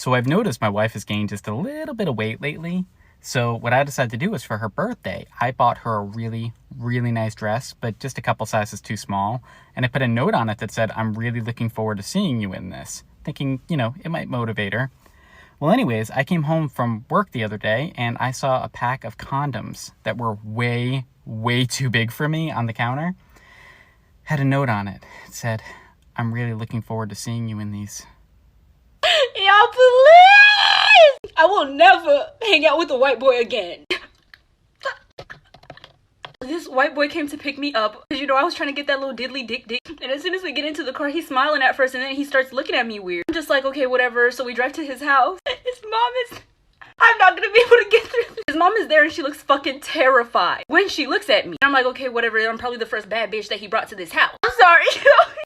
So I've noticed my wife has gained just a little bit of weight lately. So what I decided to do is for her birthday, I bought her a really, really nice dress, but just a couple sizes too small. And I put a note on it that said, I'm really looking forward to seeing you in this. Thinking, it might motivate her. Well, anyways, I came home from work the other day and I saw a pack of condoms that were way, way too big for me on the counter. Had a note on it. It said, I'm really looking forward to seeing you in these. Y'all, please! I will never hang out with a white boy again. This white boy came to pick me up because, I was trying to get that little diddly dick. And as soon as we get into the car, he's smiling at first and then he starts looking at me weird. I'm just like, okay, whatever. So we drive to his house. His mom is... I'm not gonna be able to get through this. His mom is there and she looks fucking terrified when she looks at me. I'm like, okay, whatever. I'm probably the first bad bitch that he brought to this house. I'm sorry.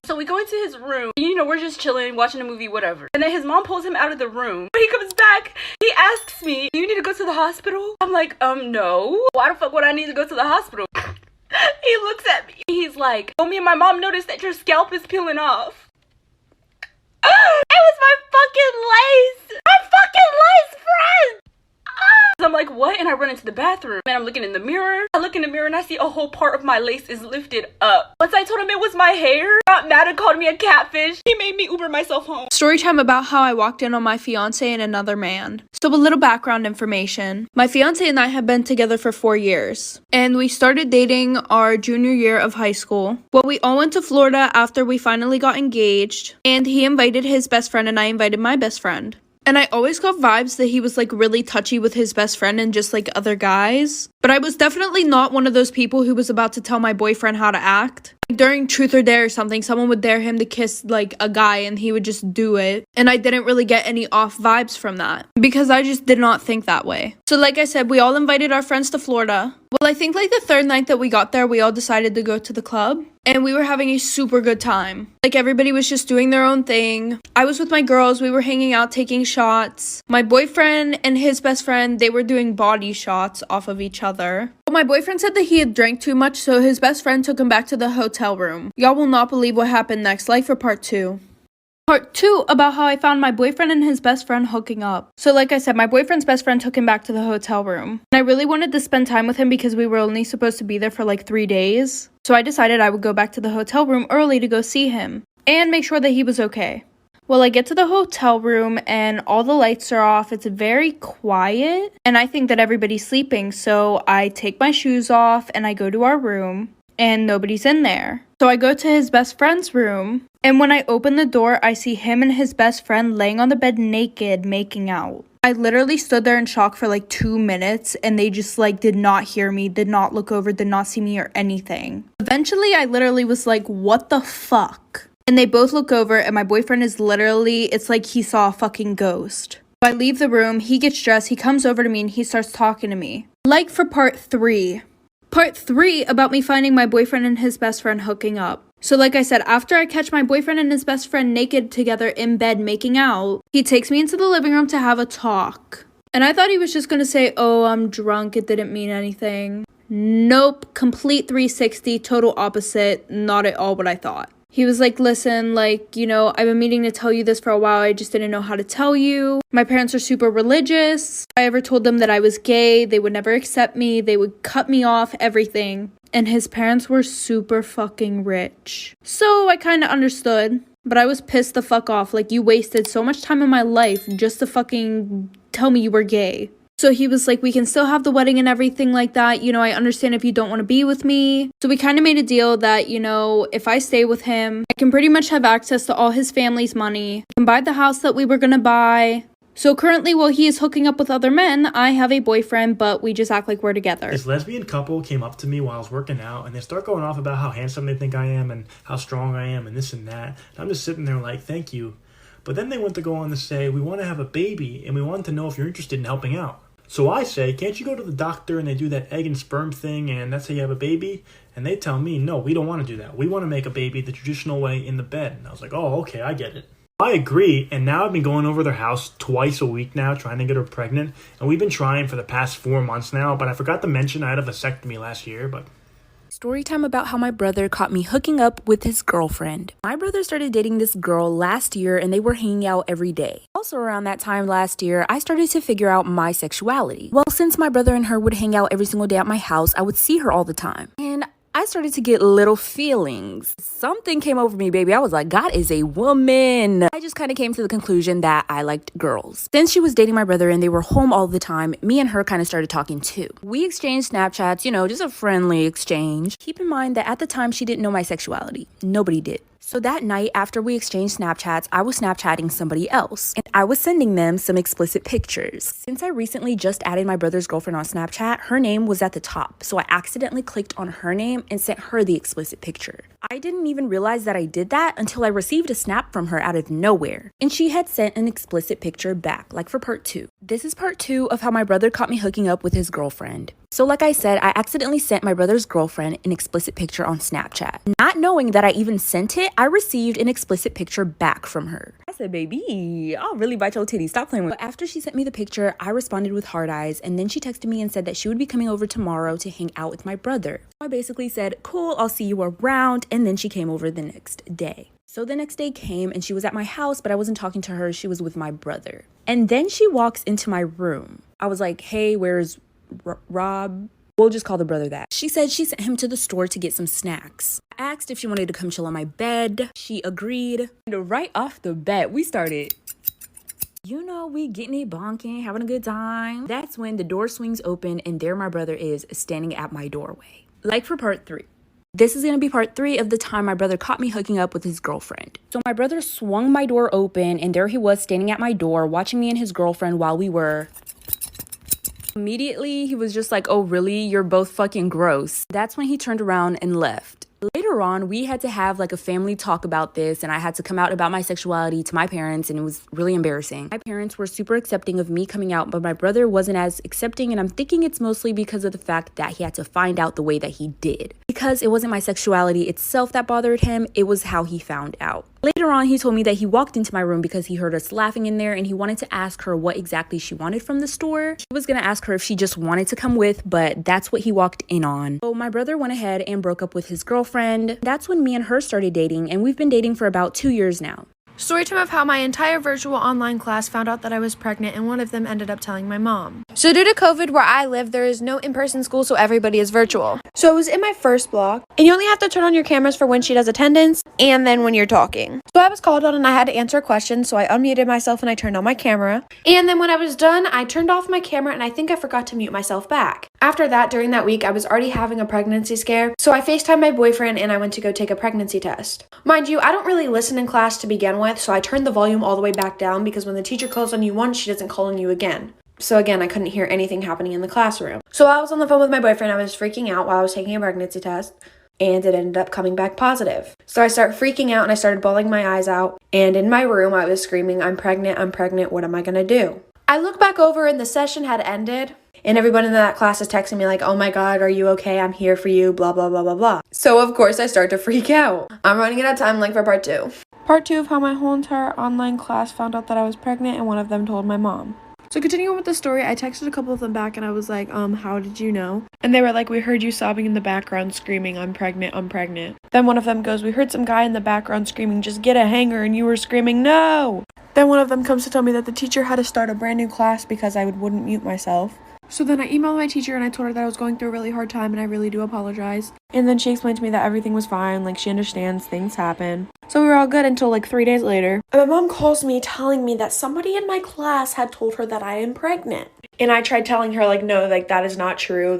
So we go into his room. We're just chilling, watching a movie, whatever. And then his mom pulls him out of the room. When he comes back, he asks me, do you need to go to the hospital? I'm like, no. Why the fuck would I need to go to the hospital? He looks at me. He's like, me and my mom noticed that your scalp is peeling off. It was my fucking lace. My fucking lace friend. I'm like, what? And I run into the bathroom and I'm looking in the mirror. I look in the mirror and I see a whole part of my lace is lifted up. Once I told him it was my hair, got mad and called me a catfish. He made me Uber myself home. Story time about how I walked in on my fiance and another man. So a little background information. My fiance and I have been together for 4 years. And we started dating our junior year of high school. Well, we all went to Florida after we finally got engaged. And he invited his best friend and I invited my best friend. And I always got vibes that he was really touchy with his best friend and just other guys. But I was definitely not one of those people who was about to tell my boyfriend how to act. During Truth or Dare or something, someone would dare him to kiss a guy and he would just do it. And I didn't really get any off vibes from that because I just did not think that way. So like I said, we all invited our friends to Florida. Well, I think the third night that we got there, we all decided to go to the club. And we were having a super good time. Everybody was just doing their own thing. I was with my girls. We were hanging out, taking shots. My boyfriend and his best friend, they were doing body shots off of each other. But my boyfriend said that he had drank too much, so his best friend took him back to the hotel room. Y'all will not believe what happened next. Like for part 2. Part 2 about how I found my boyfriend and his best friend hooking up. So like I said, my boyfriend's best friend took him back to the hotel room. And I really wanted to spend time with him because we were only supposed to be there for 3 days. So I decided I would go back to the hotel room early to go see him and make sure that he was okay. Well, I get to the hotel room and all the lights are off. It's very quiet and I think that everybody's sleeping. So I take my shoes off and I go to our room and nobody's in there. So I go to his best friend's room and when I open the door, I see him and his best friend laying on the bed naked, making out. I literally stood there in shock for 2 minutes and they just did not hear me, did not look over, did not see me or anything. Eventually, I literally was like, what the fuck? And they both look over and my boyfriend is literally, it's like he saw a fucking ghost. So I leave the room, he gets dressed, he comes over to me and he starts talking to me. For part 3. Part 3 about me finding my boyfriend and his best friend hooking up. So like I said, after I catch my boyfriend and his best friend naked together in bed making out, he takes me into the living room to have a talk. And I thought he was just gonna say, oh, I'm drunk, it didn't mean anything. Nope, complete 360, total opposite, not at all what I thought. He was like, listen, I've been meaning to tell you this for a while, I just didn't know how to tell you. My parents are super religious. If I ever told them that I was gay, they would never accept me, they would cut me off, everything. And his parents were super fucking rich. So I kind of understood, but I was pissed the fuck off. You wasted so much time in my life just to fucking tell me you were gay. So he was like, we can still have the wedding and everything like that. I understand if you don't want to be with me. So we kind of made a deal that, if I stay with him, I can pretty much have access to all his family's money. I can buy the house that we were going to buy. So currently, while he is hooking up with other men, I have a boyfriend, but we just act like we're together. This lesbian couple came up to me while I was working out, and they start going off about how handsome they think I am and how strong I am and this and that. And I'm just sitting there like, thank you. But then they went to go on to say, we want to have a baby, and we wanted to know if you're interested in helping out. So I say, can't you go to the doctor and they do that egg and sperm thing and that's how you have a baby? And they tell me, no, we don't want to do that. We want to make a baby the traditional way in the bed. And I was like, oh, okay, I get it. I agree, and now I've been going over their house twice a week now, trying to get her pregnant, and we've been trying for the past 4 months now, but I forgot to mention I had a vasectomy last year, but Story time about how my brother caught me hooking up with his girlfriend. My brother started dating this girl last year and they were hanging out every day. Also around that time last year, I started to figure out my sexuality. Well, since my brother and her would hang out every single day at my house, I would see her all the time. And I started to get little feelings. Something came over me, baby. I was like, God is a woman. I just kind of came to the conclusion that I liked girls. Since she was dating my brother and they were home all the time, me and her kind of started talking too. We exchanged Snapchats, just a friendly exchange. Keep in mind that at the time, she didn't know my sexuality. Nobody did. So that night, after we exchanged Snapchats, I was Snapchatting somebody else, and I was sending them some explicit pictures. Since I recently just added my brother's girlfriend on Snapchat, her name was at the top, so I accidentally clicked on her name and sent her the explicit picture. I didn't even realize that I did that until I received a snap from her out of nowhere, and she had sent an explicit picture back, like for part 2. This is part 2 of how my brother caught me hooking up with his girlfriend. So like I said, I accidentally sent my brother's girlfriend an explicit picture on Snapchat. Not knowing that I even sent it, I received an explicit picture back from her. I said, baby, I'll really bite your titties. Stop playing with me. But after she sent me the picture, I responded with heart eyes, and then she texted me and said that she would be coming over tomorrow to hang out with my brother. So I basically said, cool, I'll see you around, and then she came over the next day. So the next day came and she was at my house, but I wasn't talking to her. She was with my brother. And then she walks into my room. I was like, hey, where's Rob? We'll just call the brother that. She said she sent him to the store to get some snacks. I asked if she wanted to come chill on my bed. She agreed. And right off the bat, we started, we getting it bonking, having a good time. That's when the door swings open and there my brother is standing at my doorway. Like for part 3. This is going to be part 3 of the time my brother caught me hooking up with his girlfriend. So my brother swung my door open and there he was standing at my door watching me and his girlfriend while we were... Immediately, he was just like, oh, really? You're both fucking gross. That's when he turned around and left. Later on, we had to have like a family talk about this, and I had to come out about my sexuality to my parents, and it was really embarrassing. My parents were super accepting of me coming out, but my brother wasn't as accepting, and I'm thinking it's mostly because of the fact that he had to find out the way that he did. Because it wasn't my sexuality itself that bothered him, it was how he found out. Later on, he told me that he walked into my room because he heard us laughing in there and he wanted to ask her what exactly she wanted from the store. He was gonna ask her if she just wanted to come with, but that's what he walked in on. So my brother went ahead and broke up with his girlfriend. That's when me and her started dating, and we've been dating for about 2 years now. Story time of how my entire virtual online class found out that I was pregnant, and one of them ended up telling my mom. So due to COVID, where I live, there is no in-person school, so everybody is virtual. So I was in my first block, and you only have to turn on your cameras for when she does attendance, and then when you're talking. So I was called on, and I had to answer a question, so I unmuted myself, and I turned on my camera. And then when I was done, I turned off my camera, and I think I forgot to mute myself back. After that, during that week, I was already having a pregnancy scare, so I FaceTimed my boyfriend, and I went to go take a pregnancy test. Mind you, I don't really listen in class to begin with, so I turned the volume all the way back down because when the teacher calls on you once, she doesn't call on you again. So again, I couldn't hear anything happening in the classroom. So I was on the phone with my boyfriend. I was freaking out while I was taking a pregnancy test, and it ended up coming back positive. So I started freaking out and I started bawling my eyes out. And in my room, I was screaming, I'm pregnant, what am I gonna do? I look back over and the session had ended. And everyone in that class is texting me like, oh my God, are you okay? I'm here for you, blah, blah, blah, blah, blah. So of course I start to freak out. I'm running out of time like for part 2. Part 2 of how my whole entire online class found out that I was pregnant and one of them told my mom. So continuing with the story, I texted a couple of them back and I was like, how did you know? And they were like, we heard you sobbing in the background screaming, I'm pregnant. Then one of them goes, we heard some guy in the background screaming, just get a hanger, and you were screaming, no! Then one of them comes to tell me that the teacher had to start a brand new class because I wouldn't mute myself. So then I emailed my teacher and I told her that I was going through a really hard time and I really do apologize. And then she explained to me that everything was fine, like she understands things happen. So we were all good until like 3 days later. And my mom calls me telling me that somebody in my class had told her that I am pregnant. And I tried telling her like, no, like that is not true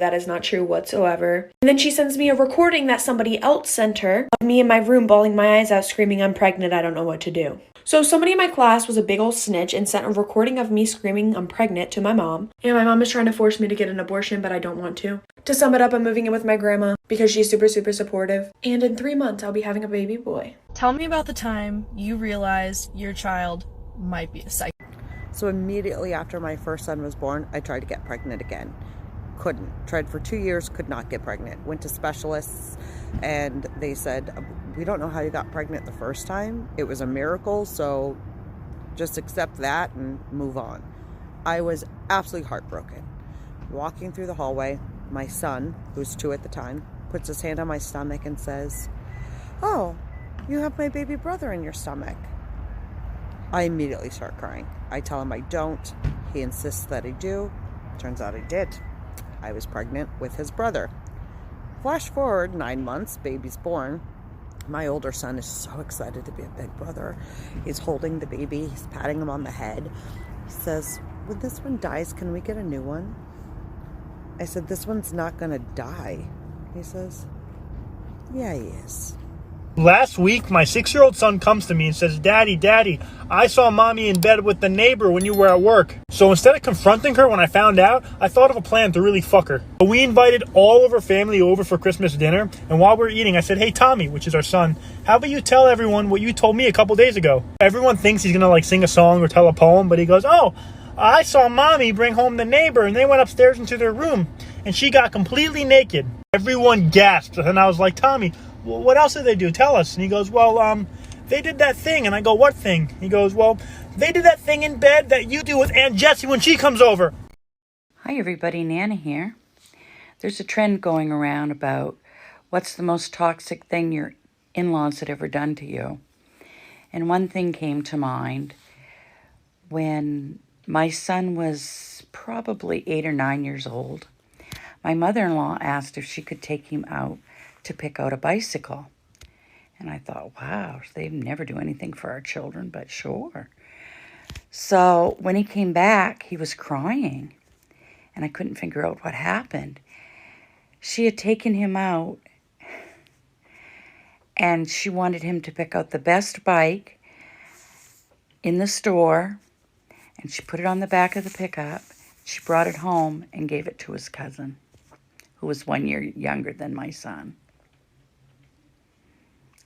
whatsoever. And then she sends me a recording that somebody else sent her of me in my room bawling my eyes out screaming, I'm pregnant, I don't know what to do. So somebody in my class was a big old snitch and sent a recording of me screaming I'm pregnant to my mom. And my mom is trying to force me to get an abortion, but I don't want to. To sum it up, I'm moving in with my grandma because she's super, super supportive. And in 3 months, I'll be having a baby boy. Tell me about the time you realized your child might be a psycho. So immediately after my first son was born, I tried to get pregnant again. Couldn't. Tried for 2 years, could not get pregnant. Went to specialists and they said, we don't know how you got pregnant the first time. It was a miracle, so just accept that and move on. I was absolutely heartbroken. Walking through the hallway, my son, who's 2 at the time, puts his hand on my stomach and says, "Oh, you have my baby brother in your stomach." I immediately start crying. I tell him I don't. He insists that I do. Turns out I did. I was pregnant with his brother. Flash forward 9 months, baby's born. My older son is so excited to be a big brother. He's holding the baby. He's patting him on the head. He says, "When this one dies, can we get a new one?" I said, "This one's not going to die." He says, "Yeah, he is." Last week, my 6-year-old son comes to me and says, Daddy, I saw Mommy in bed with the neighbor when you were at work. So instead of confronting her when I found out, I thought of a plan to really fuck her. We invited all of her family over for Christmas dinner, and while we were eating, I said, "Hey, Tommy," which is our son, "how about you tell everyone what you told me a couple days ago?" Everyone thinks he's gonna sing a song or tell a poem, but he goes, "Oh, I saw Mommy bring home the neighbor, and they went upstairs into their room, and she got completely naked." Everyone gasped, and I was like, "Tommy, well, what else did they do? Tell us." And he goes, "Well, they did that thing." And I go, "What thing?" He goes, "Well, they did that thing in bed that you do with Aunt Jessie when she comes over." Hi everybody, Nana here. There's a trend going around about what's the most toxic thing your in-laws had ever done to you. And one thing came to mind. When my son was probably 8 or 9 years old, my mother-in-law asked if she could take him out to pick out a bicycle. And I thought, wow, they never do anything for our children, but sure. So when he came back, he was crying, and I couldn't figure out what happened. She had taken him out, and she wanted him to pick out the best bike in the store, and she put it on the back of the pickup. She brought it home and gave it to his cousin, who was 1 year younger than my son.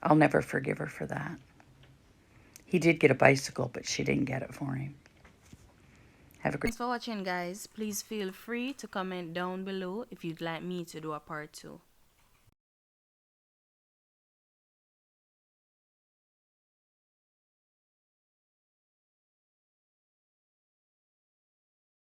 I'll never forgive her for that. He did get a bicycle, but she didn't get it for him. Have a great... Thanks for watching, guys. Please feel free to comment down below if you'd like me to do a part 2.